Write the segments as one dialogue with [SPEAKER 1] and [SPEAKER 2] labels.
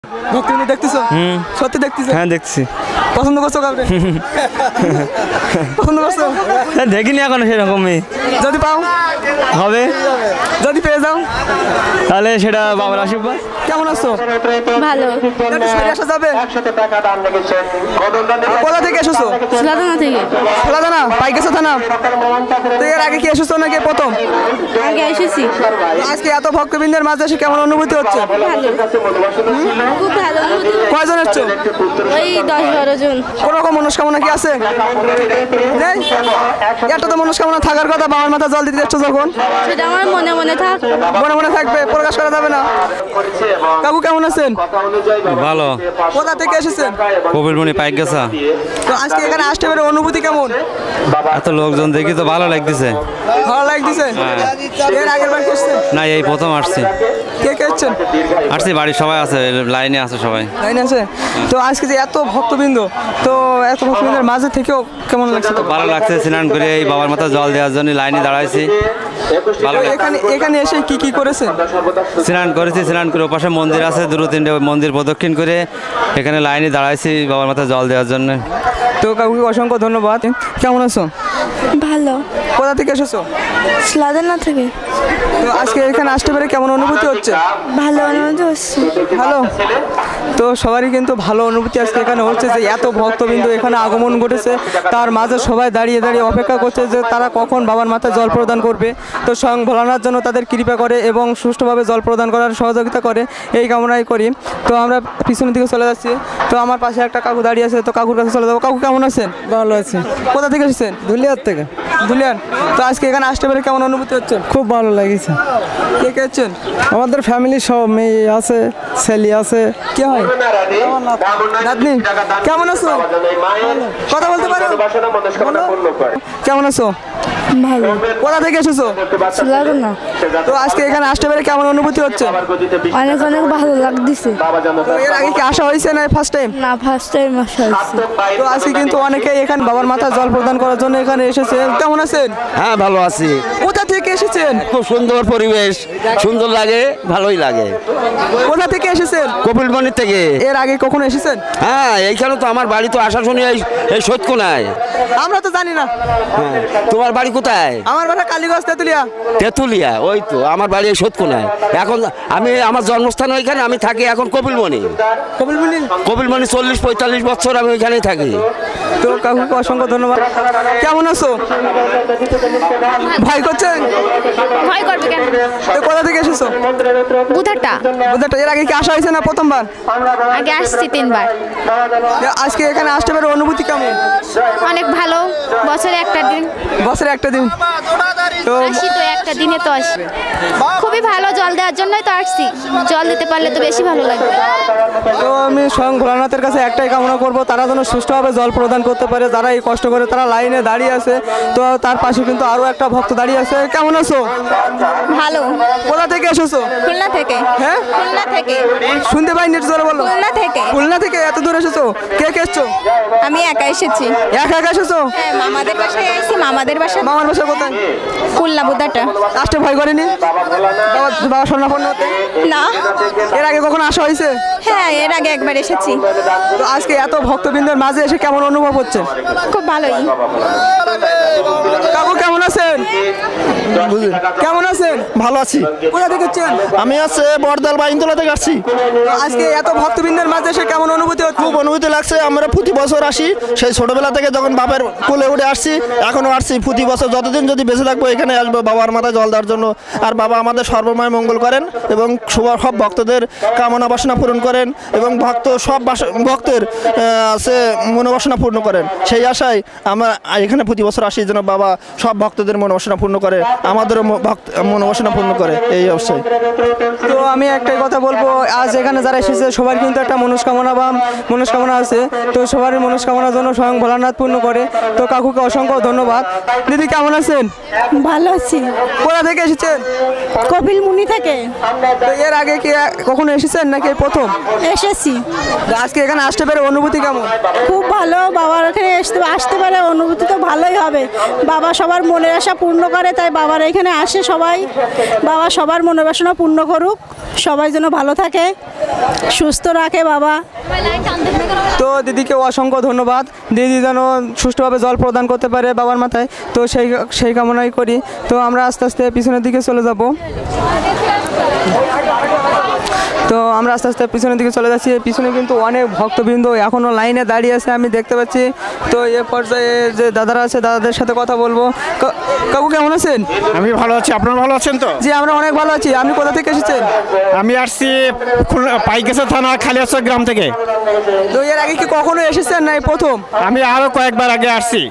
[SPEAKER 1] ভক্তি দেখতেছো? সত্যি দেখতেছো?
[SPEAKER 2] হ্যাঁ দেখছি।
[SPEAKER 1] পছন্দ করছো কাউকে? পছন্দ করছো?
[SPEAKER 2] দেখিনি এখনো সেরকমই।
[SPEAKER 1] যদি পাও
[SPEAKER 2] হবে,
[SPEAKER 1] যদি পেয়ে যাও
[SPEAKER 2] তাহলে সেটা বাবার আশীর্বাদ।
[SPEAKER 1] কেমন আছো?
[SPEAKER 3] ভালো।
[SPEAKER 1] একটু সাইডে আসা যাবে? কোথা থেকে এসেছো?
[SPEAKER 3] সুলাদানা থেকে।
[SPEAKER 1] সোলাদানা পাইকেছো থানা? তো এর আগে কি এসেছো নাকি প্রথম?
[SPEAKER 3] আগে এসেছি।
[SPEAKER 1] আজকে এত ভক্তবৃন্দের মাঝে এসে কেমন অনুভূতি হচ্ছে?
[SPEAKER 3] ভালো, খুব ভালো অনুভূতি।
[SPEAKER 1] কয়জন এসছো?
[SPEAKER 3] ওই 10-12 জন।
[SPEAKER 1] কোনো রকম মনস্কামনা কি আছে? নেই? একটা তো মনস্কামনা থাকার কথা, বাবার মাথা জল দিতে এসছো যখন।
[SPEAKER 3] সেটা আমার মনে মনে থাক।
[SPEAKER 1] মনে মনে থাকবে, প্রকাশ করা যাবে না। কাকু কেমন আছেন?
[SPEAKER 2] ভালো।
[SPEAKER 1] কোথা থেকে এসেছেন?
[SPEAKER 2] কপিলমণি পাইক গেছা।
[SPEAKER 1] তো আজকে এখানে আসতে পেরে অনুভূতি কেমন?
[SPEAKER 2] এত লোকজন দেখি তো ভালো লাগতেছে।
[SPEAKER 1] ভালো লাগতেছে? এর আগের বার কি এসেছেন?
[SPEAKER 2] না, এই প্রথম আসছি।
[SPEAKER 1] কে কে এসেছেন?
[SPEAKER 2] আসছি, বাড়ির সবাই আছে, লাইনে আছে সবাই।
[SPEAKER 1] লাইন আছে? তো আজকে যে এত ভক্তবৃন্দ, তো এত ভক্তবৃন্দের মাঝে থেকেও কেমন লাগছে? তো
[SPEAKER 2] ভালো লাগছে, স্নান করে এই বাবার মাথা জল দেওয়ার জন্য লাইনে দাঁড়াইছি। ভালো লাগছে।
[SPEAKER 1] এখানে এসে কি কি করেছেন?
[SPEAKER 2] স্নান করেছি, স্নান করে ওপাশে মন্দির আছে, 2-3টে মন্দির প্রদক্ষিণ করে এখানে লাইনে দাঁড়াইছি বাবার মাথা জল দেওয়ার জন্য।
[SPEAKER 1] তো কাকুকে অসংখ্য ধন্যবাদ। কেমন আছো?
[SPEAKER 3] ভালো।
[SPEAKER 1] কোথা থেকে এসেছো?
[SPEAKER 3] সুলাদানা থেকে।
[SPEAKER 1] তো আজকে এখানে আসতে পেরে কেমন অনুভূতি হচ্ছে?
[SPEAKER 3] ভালো অনুভূতি হচ্ছে।
[SPEAKER 1] ভালো। তো সবারই কিন্তু ভালো অনুভূতি আজকে এখানে হচ্ছে যে এত ভক্তবৃন্দ এখানে আগমন ঘটেছে, তার মাঝে সবাই দাঁড়িয়ে দাঁড়িয়ে অপেক্ষা করছে যে তারা কখন বাবার মাথায় জল প্রদান করবে। তো স্বয়ং ভোলানাথ যেন তাদের কৃপা করে এবং সুষ্ঠুভাবে জল প্রদান করার সহযোগিতা করে, এই কামনাই করি। তো আমরা পিছনের দিকে চলে যাচ্ছি। তো আমার পাশে একটা কাকু দাঁড়িয়ে আছে, তো কাকুর কাছে চলে যাবো। কাকু কেমন আছেন?
[SPEAKER 4] ভালো আছে।
[SPEAKER 1] কোথা থেকে এসেছেন?
[SPEAKER 4] ধুলিয়ার থেকে।
[SPEAKER 1] ধুলিয়ান। তো আজকে এখানে আসতে পেরে কেমন অনুভূতি হচ্ছে?
[SPEAKER 4] খুব ভালো লাগছে।
[SPEAKER 1] কে কে এসেছেন?
[SPEAKER 4] আমাদের ফ্যামিলি সব মেয়ে আছে, ছেলে আছে।
[SPEAKER 1] কে হয়? নাতনি। কেমন আছো? কথা বলতে পারো? কেমন আছো?
[SPEAKER 3] ভালো।
[SPEAKER 1] কোথা থেকে এসেছো?
[SPEAKER 3] সুলাদানা।
[SPEAKER 1] তো আজকে এখানে আসতে পেরে কেমন অনুভূতি হচ্ছে?
[SPEAKER 3] অনেক অনেক ভালো লাগতেছে।
[SPEAKER 1] তো এর আগে কি আসা হয়েছে না ফার্স্ট টাইম?
[SPEAKER 3] না, ফার্স্ট টাইম আসা হয়েছে।
[SPEAKER 1] তো আজকে কিন্তু অনেকেই এখানে বাবার মাথায় জল প্রদান করার জন্য এখানে এসেছে। কেমন আছেন?
[SPEAKER 5] হ্যাঁ ভালো আছি।
[SPEAKER 1] কোথা থেকে এসেছেন?
[SPEAKER 5] খুব সুন্দর পরিবেশ, সুন্দর লাগে, ভালোই লাগে।
[SPEAKER 1] কোথা থেকে এসেছেন?
[SPEAKER 5] কপিলমণি থেকে।
[SPEAKER 1] এর আগে কখনো এসেছেন?
[SPEAKER 5] হ্যাঁ, এইখানে তো আমার বাড়ি তো আসা শুনি এই সৈকতকুনায়।
[SPEAKER 1] আমরা তো জানি না।
[SPEAKER 5] হ্যাঁ, তোমার বাড়ি কোথায়?
[SPEAKER 1] আমার বাসা কালীগঞ্জ, তেতুলিয়া।
[SPEAKER 5] তেঁতুলিয়া, ওই তো আমার বাড়ি এই সৈকতকুনায়। এখন আমার জন্মস্থান ওইখানে, আমি থাকি এখন কপিলমণি।
[SPEAKER 1] কপিলমুনি।
[SPEAKER 5] কপিলমণি 40-45 বছর আমি ওইখানেই থাকি।
[SPEAKER 1] তো কাকুকে অসংখ্য ধন্যবাদ। কেমন আছো? ভয় করছেন?
[SPEAKER 3] ভয় করবে কেন?
[SPEAKER 1] তো কোথা থেকে এসেছো?
[SPEAKER 3] বুধাটা।
[SPEAKER 1] বুঝতে এর আগে কি আসা হয়েছে না প্রথমবার?
[SPEAKER 3] আগে আসছি 3 বার।
[SPEAKER 1] আজকে এখানে আসতে পারে অনুভূতি কেমন?
[SPEAKER 3] অনেক ভালো। বছরে একটা দিন
[SPEAKER 1] বছরে একটা দিন। তো
[SPEAKER 3] আসি, তো একটা দিনে তো আসি। খুবই ভালো, জল দেওয়ার জন্যই তো আসছি। জল দিতে পারলে তো বেশি ভালো লাগবে।
[SPEAKER 1] তো আমি স্বয়ং ভোলানাথের কাছে একটাই কামনা করব, তারা যেন সুষ্ঠুভাবে জল প্রদান করতে পারে। যারা এই কষ্ট করে তারা লাইনে দাঁড়িয়ে আছে, তো তার পাশে কিন্তু আরও একটা ভক্ত দাঁড়িয়ে আছে। কেমন আছো?
[SPEAKER 3] ভালো।
[SPEAKER 1] কোথা থেকে এসেছো?
[SPEAKER 3] খুলনা থেকে।
[SPEAKER 1] হ্যাঁ,
[SPEAKER 3] খুলনা থেকে।
[SPEAKER 1] শুনতে পাই, নেট জোরে বলো।
[SPEAKER 3] খুলনা থেকে।
[SPEAKER 1] খুলনা থেকে এত দূর এসেছো? কে কে এসছো?
[SPEAKER 3] আমি একা এসেছি।
[SPEAKER 1] একা একা এসেছো?
[SPEAKER 3] হ্যাঁ, মামাদের বাসায় আইছি। মামাদের বাসা
[SPEAKER 1] মামার বাসা কোথায়?
[SPEAKER 3] খুলনা বুধাটা।
[SPEAKER 1] আসতে ভয় করেনি? বাবা স্বর্ণাপন্ন হতে?
[SPEAKER 3] না।
[SPEAKER 1] এর আগে কখনো আসা হয়েছে?
[SPEAKER 3] হ্যাঁ, এর আগে একবার এসেছি।
[SPEAKER 1] তো আজকে এত ভক্তবৃন্দের মাঝে এসে কেমন অনুভব হচ্ছে?
[SPEAKER 3] খুব ভালোই।
[SPEAKER 1] কাকু কেমন আছেন? কেমন আছেন?
[SPEAKER 4] ভালো আছি।
[SPEAKER 1] কোথা থেকে এসেছেন?
[SPEAKER 4] আমি আছে বরদাল বাইনতলা থেকে আসছি।
[SPEAKER 1] তো আজকে এত ভক্তবৃন্দের মাঝে এসে কেমন অনুভূতি হচ্ছে?
[SPEAKER 4] খুব অনুভূতি লাগছে। আমরা প্রতি বছর আসি, সেই ছোটবেলা থেকে যখন বাপের কোলে উঠে আসছি, এখনো আসছি। প্রতি বছর যতদিন যদি বেঁচে থাকবো এখানে আসবো বাবার মাথায় জল দেওয়ার জন্য। আর বাবা আমাদের সর্বময় মঙ্গল করেন এবং সব ভক্তদের কামনা বাসনা পূরণ করেন এবং ভক্তের সে মনোবাসনা পূর্ণ করেন। সেই আশায় আমরা এখানে প্রতি বছর আসি যেন বাবা সব ভক্তদের মনোবাসনা পূর্ণ করে, আমাদেরও মনোবাসনা পূর্ণ করে, এই অবস্থায়।
[SPEAKER 1] তো আমি একটাই কথা বলবো, আজ এখানে যারা এসেছে সবার কিন্তু একটা মনস্কামনা আছে। তো সবার মনস্কামনার জন্য স্বয়ং ভোলানাথ পূর্ণ করে। তো কাকুকে অসংখ্য ধন্যবাদ। দিদি কেমন আছেন?
[SPEAKER 3] ভালো আছি।
[SPEAKER 1] কোথা থেকে এসেছেন?
[SPEAKER 3] কপিলমুনি থেকে
[SPEAKER 1] তো এর আগে কি কখনো এসেছেন নাকি এই প্রথম?
[SPEAKER 3] এসেছি।
[SPEAKER 1] তো আজকে এখানে আসতে পেরে অনুভূতি কেমন?
[SPEAKER 3] খুব ভালো। বাবার এখানে আসতে পারে অনুভূতি তো ভালোই হবে। বাবা সবার মনের আশা পূর্ণ করে, তাই বাবার এখানে আসে সবাই। বাবা সবার মনের বাসনা পূর্ণ করুক।
[SPEAKER 6] সবাই যেন ভালো থাকে, সুস্থ রাখে বাবা।
[SPEAKER 1] তো দিদিকে অসংখ্য ধন্যবাদ। দিদি যেন সুষ্ঠুভাবে জল প্রদান করতে পারে বাবার মাথায়, তো সেই কামনাই করি। তো আমরা আস্তে আস্তে পিছনের দিকে চলে যাব। তো আমরা আস্তে আস্তে পিছনের দিকে চলে যাচ্ছি। পিছনে কিন্তু অনেক ভক্তবৃন্দ এখনও লাইনে দাঁড়িয়ে আছে, আমি দেখতে পাচ্ছি। তো এ পর্যায়ে যে দাদারা আছে, দাদাদের সাথে কথা বলবো। কাকু কেমন আছেন?
[SPEAKER 7] আমি ভালো আছি, আপনারা ভালো আছেন তো?
[SPEAKER 1] জি, আমরা অনেক ভালো আছি। আপনি কোথা থেকে এসেছেন?
[SPEAKER 7] আমি আসছি পাইকেশ্বর থানা খালিয়াচক গ্রাম থেকে।
[SPEAKER 1] তো এর আগে কি কখনো এসেছেন না এই প্রথম?
[SPEAKER 7] আমি আরও কয়েকবার আগে আসছি।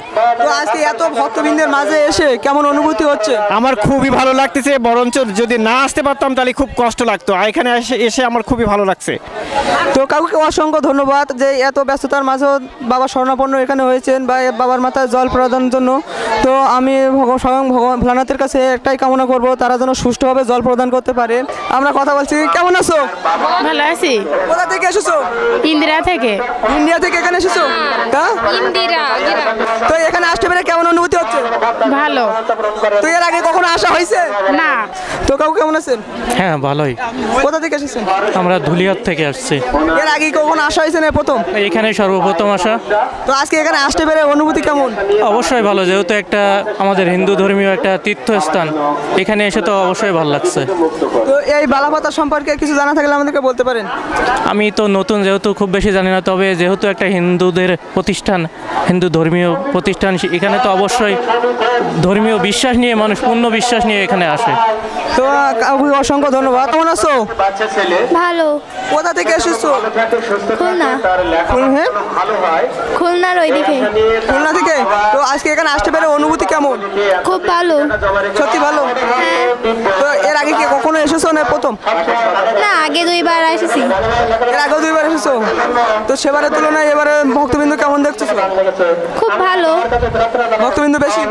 [SPEAKER 1] তো আজকে এত ভক্তবৃন্দের মাঝে এসে কেমন অনুভূতি হচ্ছে?
[SPEAKER 7] আমার খুবই ভালো লাগতেছে, বরঞ্চ যদি না আসতে পারতাম তাহলে খুব কষ্ট লাগতো। আর এখানে এসে আমার খুবই ভালো লাগছে।
[SPEAKER 1] তো কাকুকে অসংখ্য ধন্যবাদ যে এত ব্যস্ততার মাঝেও বাবা শরণাপন্ন এখানে হয়েছেন বা বাবার মাথায় জল প্রদানের জন্য। তো আমি স্বয়ং ভোলানাথের কাছে একটাই কামনা করব, তারা যেন সুষ্ঠুভাবে জল প্রদান করতে পারে। আমরা কথা বলছি। কেমন আছো?
[SPEAKER 6] ভালো আছি।
[SPEAKER 1] কোথা থেকে এসেছো?
[SPEAKER 6] ইন্দিরা থেকে।
[SPEAKER 1] ইন্ডিয়া থেকে এখানে এসেছো? হ্যাঁ? তো এখানে আসতে পেরে কেমন অনুভূতি হচ্ছে?
[SPEAKER 6] ভালো।
[SPEAKER 1] তো এর আগে কখনো আসা হয়েছে?
[SPEAKER 6] না।
[SPEAKER 1] তো কাকু কেমন আছেন?
[SPEAKER 8] হ্যাঁ ভালোই।
[SPEAKER 1] কোথা থেকে এসেছেন?
[SPEAKER 8] আমরা ধুলিয়ার থেকে আসছি।
[SPEAKER 1] এর আগে কখনো আসা হয়েছে না প্রথম?
[SPEAKER 8] এখানে সর্বপ্রথম আসা।
[SPEAKER 1] তো আজকে এখানে আসতে পেরে অনুভূতি কেমন?
[SPEAKER 8] অবশ্যই ভালো, যেহেতু একটা আমাদের হিন্দু ধর্মীয় একটা তীর্থস্থান, এখানে এসে তো অবশ্যই ভালো লাগছে।
[SPEAKER 1] তো এই বালাপাতা সম্পর্কে কিছু জানা থাকলে আমাদেরকে বলতে পারেন।
[SPEAKER 8] আমি তো নতুন, যেহেতু খুব বেশি জানি না, তবে যেহেতু একটা হিন্দুদের প্রতিষ্ঠান, হিন্দু ধর্মীয় প্রতিষ্ঠান, এখানে তো অবশ্যই ধর্মীয় বিশ্বাস নিয়ে মানুষ পূর্ণ বিশ্বাস নিয়ে এখানে আসে।
[SPEAKER 1] তো কাকু অসংখ্য ধন্যবাদ। কেমন আছো?
[SPEAKER 3] ভালো।
[SPEAKER 1] কোথা থেকে এসেছো?
[SPEAKER 3] খুলনা।
[SPEAKER 1] হ্যাঁ,
[SPEAKER 3] খুলনার ওইদিকে।
[SPEAKER 1] খুলনা থেকে। তো আজকে এখানে আসতে পেরে অনুভূতি কেমন?
[SPEAKER 3] খুব ভালো।
[SPEAKER 1] সত্যি ভালো।
[SPEAKER 3] হ্যাঁ।
[SPEAKER 1] তো এর আগে কি কখনো এসেছো না প্রথম?
[SPEAKER 3] না, আগে 2বার এসেছি।
[SPEAKER 1] এর আগেও 2বার এসেছো। তো সেবারের তুলনায় এবারে ভক্তবিন্দু কেমন দেখছো?
[SPEAKER 3] খুব ভালো।
[SPEAKER 1] ভক্তবিন্দু বেশি?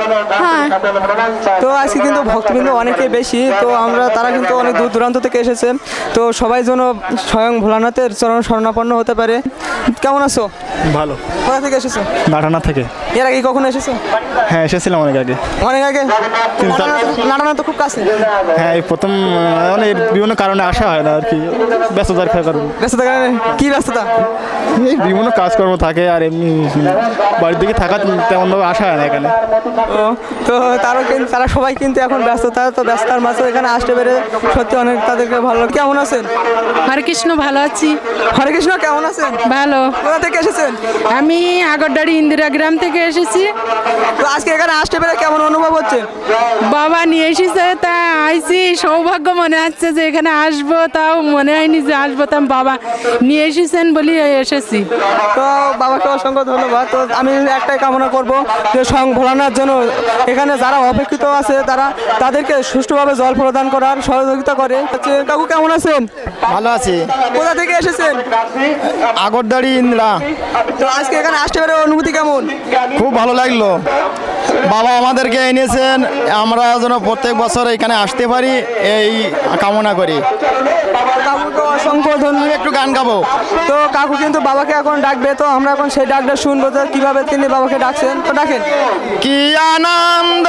[SPEAKER 3] হ্যাঁ।
[SPEAKER 1] তো আজকে কিন্তু ভক্তবিন্দু অনেকেই বেশি। তো তারা কিন্তু অনেক দূর দূরান্ত থেকে এসেছে। তো সবাই যেন স্বয়ং ভোলানাথের চরণ শরণাপন্ন হতে পারে। কেমন আছো?
[SPEAKER 7] ভালো।
[SPEAKER 1] কোথা থেকে এসেছো?
[SPEAKER 7] নাটানা থেকে।
[SPEAKER 1] এর আগে কখনো এসেছো?
[SPEAKER 7] হ্যাঁ এসেছিলাম অনেক আগে।
[SPEAKER 1] অনেক আগে? নাটানা তো খুব কাছে।
[SPEAKER 7] হ্যাঁ এই প্রথম, মানে বিভিন্ন কারণে আসা হয় না আর কি, ব্যস্ততার কারণে।
[SPEAKER 1] ব্যস্ততা কারণে? কি ব্যস্ততা?
[SPEAKER 7] এই বিভিন্ন কাজকর্ম থাকে, আর এমনি বাড়ির দিকে থাকা তেমনভাবে আসা হয় না এখানে।
[SPEAKER 1] তো তারা সবাই কিন্তু এখন ব্যস্ততা, তো ব্যস্ততার মাঝে এখানে আসতে পেরে সত্যি অনেক তাদেরকে ভালো লাগে। কেমন আছেন?
[SPEAKER 6] হরে কৃষ্ণ, ভালো আছি।
[SPEAKER 1] হরে কৃষ্ণ, কেমন আছেন?
[SPEAKER 6] ভালো।
[SPEAKER 1] কোথা থেকে এসেছেন?
[SPEAKER 6] আমি আগরডাড়ি ইন্দিরা গ্রাম থেকে এসেছি।
[SPEAKER 1] তো আজকে এখানে আসতে পেরে কেমন অনুভব হচ্ছে?
[SPEAKER 6] বাবা নিয়ে এসেছে, তা আইছি, সৌভাগ্য মনে হচ্ছে যে এখানে আসবো, তাও মনে হয়নি যে আসবো, তা বাবা নিয়ে এসেছেন বলি এসেছি।
[SPEAKER 1] তো বাবাকে অসংখ্য ধন্যবাদ। তো আমি একটাই কামনা করব যে স্বয়ং ভোলানাথ যেন এখানে যারা অপেক্ষিত আছে তাদেরকে সুষ্ঠুভাবে জল প্রদান করার সহযোগিতা করে। কাকু কেমন আছেন?
[SPEAKER 4] ভালো আছি।
[SPEAKER 1] কোথা থেকে এসেছেন?
[SPEAKER 4] আগরদাড়ি ইন্দিরা।
[SPEAKER 1] তো আজকে এখানে আসতে পেরে অনুভূতি কেমন?
[SPEAKER 4] খুব ভালো লাগলো, বাবা আমাদেরকে এনেছেন, আমরা যেন প্রত্যেক বছর এখানে আসতে পারি এই কামনা করি।
[SPEAKER 1] কাকুকে অসংখ্য ধন্যবাদ।
[SPEAKER 4] একটু গান গাবো।
[SPEAKER 1] তো কাকু কিন্তু বাবাকে এখন ডাকবে, তো আমরা এখন সেই ডাকটা শুনবো যে কিভাবে তিনি বাবাকে ডাকছেন। তো ডাকেন।
[SPEAKER 4] কি আনন্দ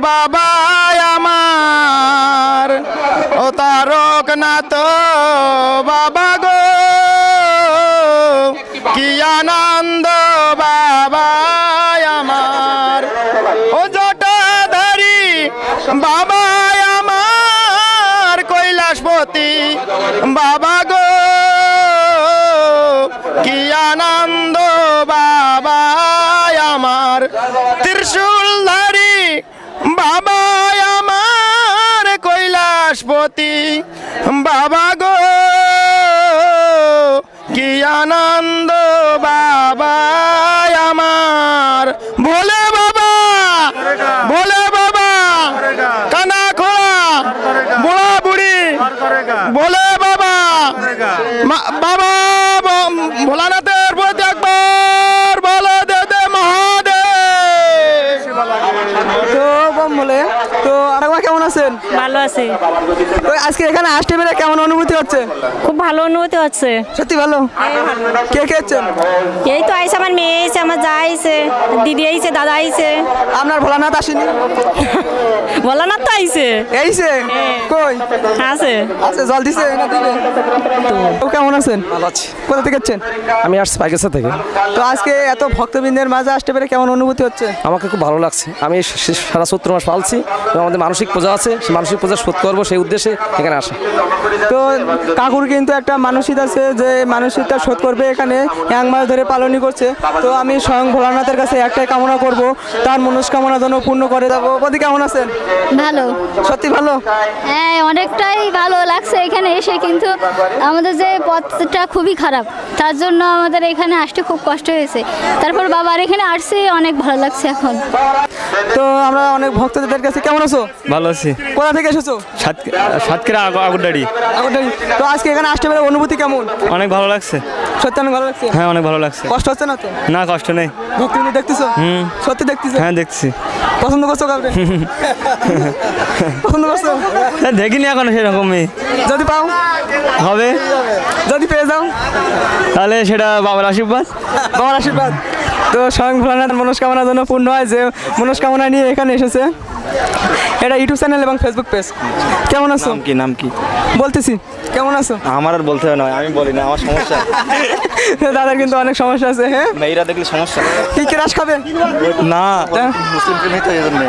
[SPEAKER 4] বাবা আমার, ও তারক না তো বাবা গো, কি আনন্দ বাবা আমার, ও জটাধারী বাবা আমার, কৈলাসপতি বাবা গো, কি আনন্দ বাবা আমার, ত্রিশূলধারী বাবা আমার, কৈলাসপতি বাবা গো, কি আনন্দ বাবা আমার, ভোলে বাবা, ভোলে বাবা, কানা খোলা বুড়া বুড়ি, ভোলে বাবা, বাবা ভোলানাথের প্রতি একবার বলে দে দে মহাদেব।
[SPEAKER 1] তো বলে তো আরেকবার কেমন আছেন?
[SPEAKER 6] ভালো আছি।
[SPEAKER 1] তো আজকে এখানে আসতে পেরে কেমন অনুভূতি হচ্ছে?
[SPEAKER 9] খুব ভালো অনুভূতি হচ্ছে।
[SPEAKER 1] সত্যি ভালো। কে কে হচ্ছেন?
[SPEAKER 9] এই তো আইসে, আমার মেয়ে আইসে, আমার যা আইসে, দিদি আইসে, দাদা আইসে।
[SPEAKER 1] আপনার ভোলানাথ আসেনি?
[SPEAKER 9] বলা না তো আইসে।
[SPEAKER 1] এইছে কই
[SPEAKER 9] আছে।
[SPEAKER 1] আচ্ছা, জল দিছে না দিবে? তো কেমন আছেন?
[SPEAKER 7] ভালো আছি।
[SPEAKER 1] কোথা থেকে হচ্ছেন?
[SPEAKER 7] আমি আসছি পাইকেসা থেকে।
[SPEAKER 1] তো আজকে এত ভক্তবৃন্দের মাঝে আসতে পেরে কেমন অনুভূতি হচ্ছে?
[SPEAKER 7] আমাকে খুব ভালো লাগছে। আমি সারা চৈত্র মাস পালছি এবং আমাদের মানসিক পূজা আছে, সেই মানসিক পূজা শোধ করবো সেই উদ্দেশ্যে এখানে আসা।
[SPEAKER 1] তো কাকুর কিন্তু একটা মানসিক আছে যে মানসিকটা শোধ করবে, এখানে 1 মাস ধরে পালনই করছে। তো আমি স্বয়ং ভোলানাথের কাছে একটাই কামনা করব, তার মনস্কামনা যেন পূর্ণ করে দেবো। বদি কেমন আছেন?
[SPEAKER 3] ভালো।
[SPEAKER 1] সত্যি ভালো।
[SPEAKER 3] হ্যাঁ, অনেকটাই ভালো লাগছে এখানে এসে, কিন্তু আমাদের যে পথটা খুবই খারাপ, তার জন্য আমাদের এখানে আসতে খুব কষ্ট হয়েছে। তারপর বাবার এখানে আসছি, অনেক ভালো লাগছে এখন।
[SPEAKER 1] তো আমরা অনেক ভক্তদের কাছে, কেমন আছো?
[SPEAKER 2] ভালো আছি।
[SPEAKER 1] কোথা থেকে এসেছো?
[SPEAKER 2] সাতক্ষীরা আগুরডাড়ি।
[SPEAKER 1] আগরতলা। তো আজকে এখানে আসতে পেরে অনুভূতি কেমন?
[SPEAKER 2] অনেক ভালো লাগছে।
[SPEAKER 1] সত্যি অনেক ভালো লাগছে।
[SPEAKER 2] হ্যাঁ, অনেক ভালো লাগছে।
[SPEAKER 1] কষ্ট হচ্ছে না তো?
[SPEAKER 2] না, কষ্ট নেই।
[SPEAKER 1] ভক্তবৃন্দ দেখতেছো? সত্যি দেখতেছো?
[SPEAKER 2] হ্যাঁ, দেখছি।
[SPEAKER 1] পছন্দ করছো কাউকে? পছন্দ করছো?
[SPEAKER 2] দেখিনি এখন সেরকমই।
[SPEAKER 1] যদি পাও
[SPEAKER 2] হবে,
[SPEAKER 1] যদি পেয়ে যাও
[SPEAKER 2] তাহলে সেটা বাবার আশীর্বাদ।
[SPEAKER 1] বাবার আশীর্বাদ। তো স্বয়ং ভোলানাথ মনস্কামনা যেন পূর্ণ হয়, যে মনস্কামনা নিয়ে এখানে এসেছে। এটা ইউটিউব চ্যানেল এবং ফেসবুক পেজ। কেমন আছো?
[SPEAKER 2] নাম কি?
[SPEAKER 1] বলতেছি, কেমন আছো?
[SPEAKER 2] আমার আর বলতে হবে না, আমি বলি না, আমার সমস্যা।
[SPEAKER 1] দাদার কিন্তু অনেক সমস্যা আছে। হ্যাঁ,
[SPEAKER 2] মেয়েরা দেখলে সমস্যা।
[SPEAKER 1] কি ক্রাশ খাবে?
[SPEAKER 2] না,
[SPEAKER 1] তা?
[SPEAKER 2] মুসলিম প্রেমিক তো এই জন্য।